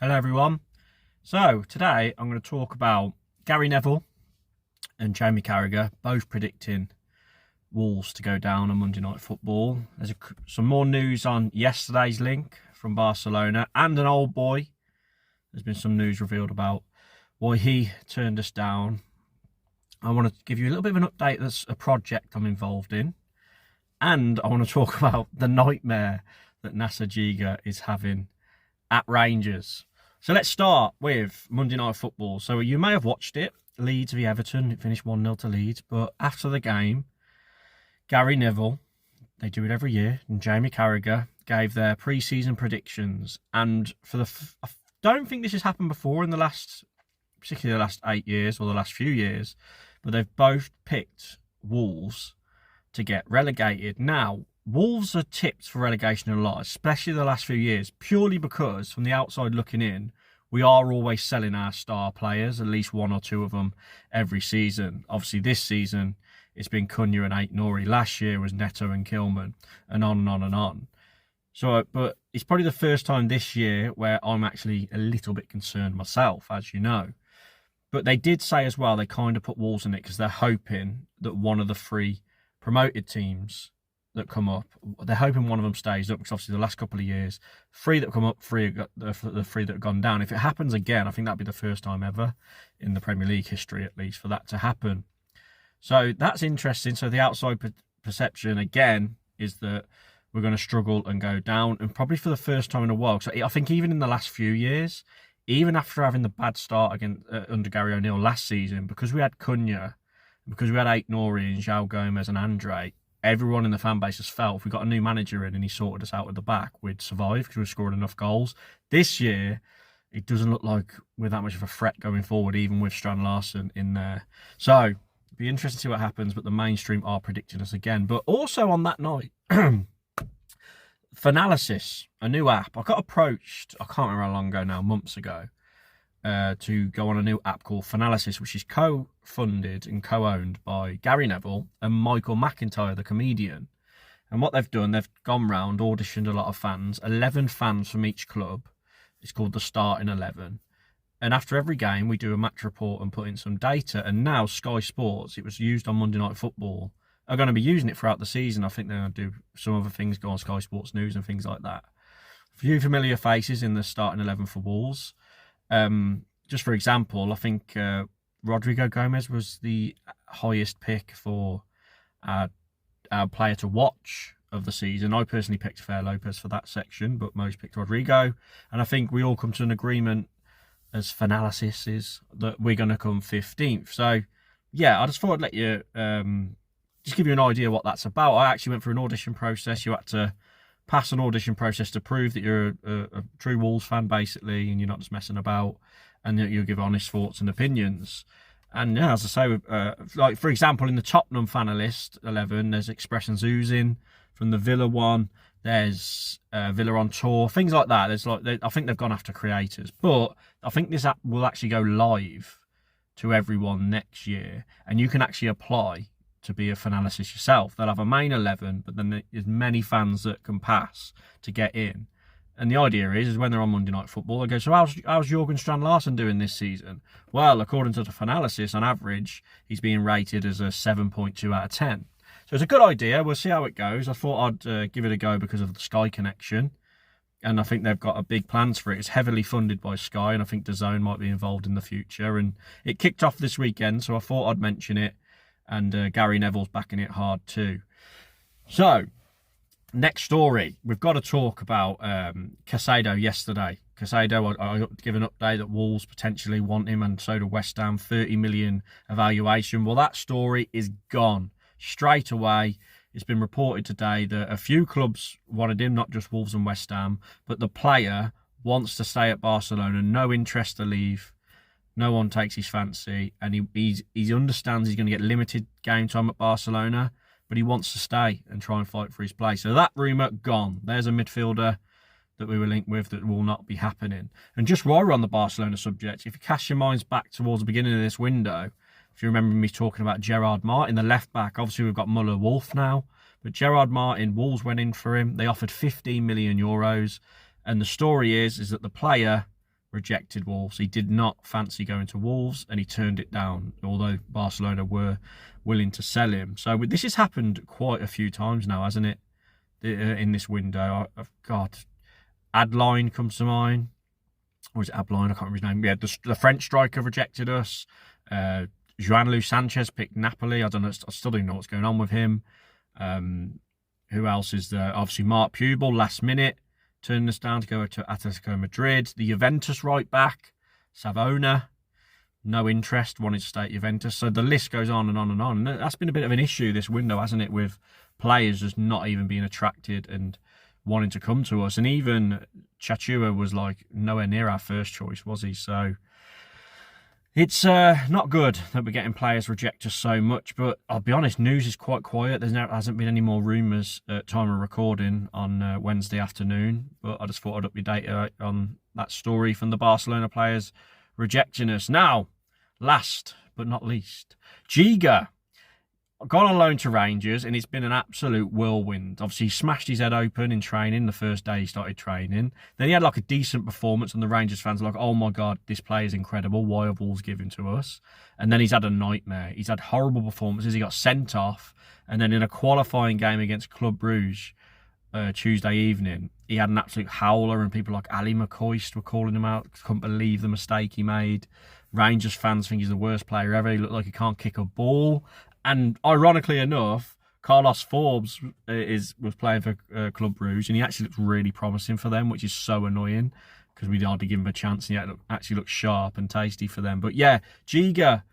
Hello everyone. So today I'm going to talk about Gary Neville and Jamie Carragher both predicting Wolves to go down on Monday Night Football. There's some more news on yesterday's link from Barcelona and an old boy. There's been some news revealed about why he turned us down. I want to give you a little bit of an update. That's a project I'm involved in. And I want to talk about the nightmare that Nasser Djiga is having at Rangers. So let's start with Monday Night Football. So you may have watched it. Leeds v Everton. It finished 1-0 to Leeds. But after the game, Gary Neville, they do it every year, and Jamie Carragher gave their pre-season predictions. And I don't think this has happened before in particularly the last 8 years or the last few years, but they've both picked Wolves to get relegated. Now, Wolves are tipped for relegation a lot, especially the last few years, purely because from the outside looking in, we are always selling our star players, at least one or two of them every season. Obviously, this season, it's been Cunha and Aït-Nouri. Last year was Neto and Kilman, and on and on and on. So, but it's probably the first time this year where I'm actually a little bit concerned myself, as you know. But they did say as well, they kind of put Wolves in it because they're hoping that one of the three promoted teams that come up, they're hoping one of them stays up, because obviously the last couple of years, three that come up, the three that have gone down. If it happens again, I think that'd be the first time ever in the Premier League history, at least, for that to happen. So that's interesting. So the outside perception again is that we're going to struggle and go down, and probably for the first time in a while. So I think even in the last few years, even after having the bad start under Gary O'Neill last season, because we had Cunha, because we had Aït-Nouri and João Gomes and Andre, everyone in the fan base has felt if we got a new manager in and he sorted us out at the back, we'd survive because we've scored enough goals. This year, it doesn't look like we're that much of a threat going forward, even with Strand Larsen in there. So, it'll be interesting to see what happens, but the mainstream are predicting us again. But also on that night, Fanalysis, a new app. I got approached, I can't remember how long ago now, months ago, to go on a new app called Fanalysis, which is co-funded and co-owned by Gary Neville and Michael McIntyre, the comedian. And what they've done, they've gone round, auditioned a lot of fans, 11 fans from each club. It's called the Starting 11. And after every game, we do a match report and put in some data. And now Sky Sports, it was used on Monday Night Football, are going to be using it throughout the season. I think they're going to do some other things, go on Sky Sports News and things like that. A few familiar faces in the Starting 11 for Wolves. Just for example, I think Rodrigo Gomez was the highest pick for our player to watch of the season. I personally picked Fer Lopez for that section, but most picked Rodrigo. And I think we all come to an agreement as Fanalysis is that we're going to come 15th. So, yeah, I just thought I'd let you just give you an idea what that's about. I actually went through an audition process. You had to pass an audition process to prove that you're a true Wolves fan, basically, and you're not just messing about, and that you'll give honest thoughts and opinions. And yeah, as I say, like for example, in the Tottenham Fanalyst 11, there's expressions oozing. From the Villa one, there's Villa on tour, things like that. There's I think they've gone after creators, but I think this app will actually go live to everyone next year, and you can actually apply to be a Fanalysis yourself. They'll have a main 11, but then there's many fans that can pass to get in. And the idea is when they're on Monday Night Football, they go, so how's Jurgen Strand Larsen doing this season? Well, according to the Fanalysis, on average, he's being rated as a 7.2 out of 10. So it's a good idea. We'll see how it goes. I thought I'd give it a go because of the Sky connection. And I think they've got a big plans for it. It's heavily funded by Sky, and I think DAZN might be involved in the future. And it kicked off this weekend, so I thought I'd mention it. And Gary Neville's backing it hard too. So, next story. We've got to talk about Caicedo yesterday. Caicedo, I give an update that Wolves potentially want him, and so do West Ham, 30 million evaluation. Well, that story is gone straight away. It's been reported today that a few clubs wanted him, not just Wolves and West Ham, but the player wants to stay at Barcelona, no interest to leave. No one takes his fancy, and he understands he's going to get limited game time at Barcelona, but he wants to stay and try and fight for his place. So that rumour, gone. There's a midfielder that we were linked with that will not be happening. And just while we're on the Barcelona subject, if you cast your minds back towards the beginning of this window, if you remember me talking about Gerard Martin, the left-back, obviously we've got Muller-Wolf now, but Gerard Martin, Wolves went in for him. They offered 15 million euros, and the story is that the player rejected Wolves. He did not fancy going to Wolves, and he turned it down, although Barcelona were willing to sell him. So this has happened quite a few times now, hasn't it, in this window? God, Adline comes to mind. Or is it Abline? I can't remember his name. Yeah, the French striker rejected us. João Sanchez picked Napoli. I don't know. I still don't know what's going on with him. Who else is there? Obviously, Mark Pubel, last minute, turned us down to go to Atletico Madrid. The Juventus right back, Savona, no interest, wanted to stay at Juventus. So the list goes on and on and on. And that's been a bit of an issue this window, hasn't it, with players just not even being attracted and wanting to come to us. And even Chachua was like nowhere near our first choice, was he? So it's not good that we're getting players reject us so much, but I'll be honest, news is quite quiet. There hasn't been any more rumours at time of recording on Wednesday afternoon, but I just thought I'd update you on that story from the Barcelona players rejecting us. Now, last but not least, Djiga gone on loan to Rangers, and it's been an absolute whirlwind. Obviously, he smashed his head open in training the first day he started training. Then he had like a decent performance, and the Rangers fans were like, oh my God, this player is incredible. Why are Wolves giving to us? And then he's had a nightmare. He's had horrible performances. He got sent off. And then in a qualifying game against Club Brugge Tuesday evening, he had an absolute howler, and people like Ali McCoist were calling him out. Couldn't believe the mistake he made. Rangers fans think he's the worst player ever. He looked like he can't kick a ball. And ironically enough, Carlos Forbes was playing for Club Brugge, and he actually looks really promising for them, which is so annoying because we'd hardly give him a chance, and he actually looks sharp and tasty for them. But yeah, Djiga,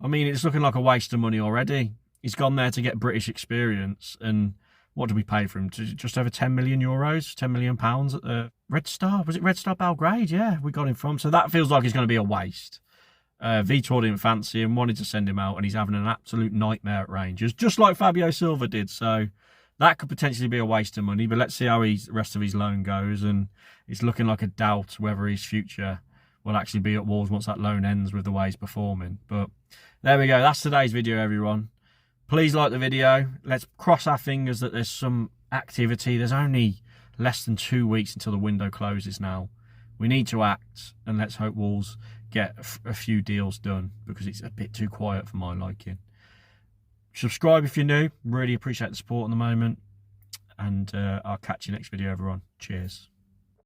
I mean, it's looking like a waste of money already. He's gone there to get British experience, and what did we pay for him? Just over 10 million euros, 10 million pounds at the Red Star. Was it Red Star Belgrade? Yeah, we got him from. So that feels like it's going to be a waste. Vitor didn't fancy him, wanted to send him out, and he's having an absolute nightmare at Rangers, just like Fabio Silva did. So that could potentially be a waste of money, but let's see how the rest of his loan goes. And it's looking like a doubt whether his future will actually be at Wolves once that loan ends with the way he's performing. But there we go. That's today's video, everyone. Please like the video. Let's cross our fingers that there's some activity. There's only less than 2 weeks until the window closes now. We need to act, and let's hope Wolves get a few deals done, because it's a bit too quiet for my liking. Subscribe if you're new. Really appreciate the support at the moment, and I'll catch you next video, everyone. Cheers.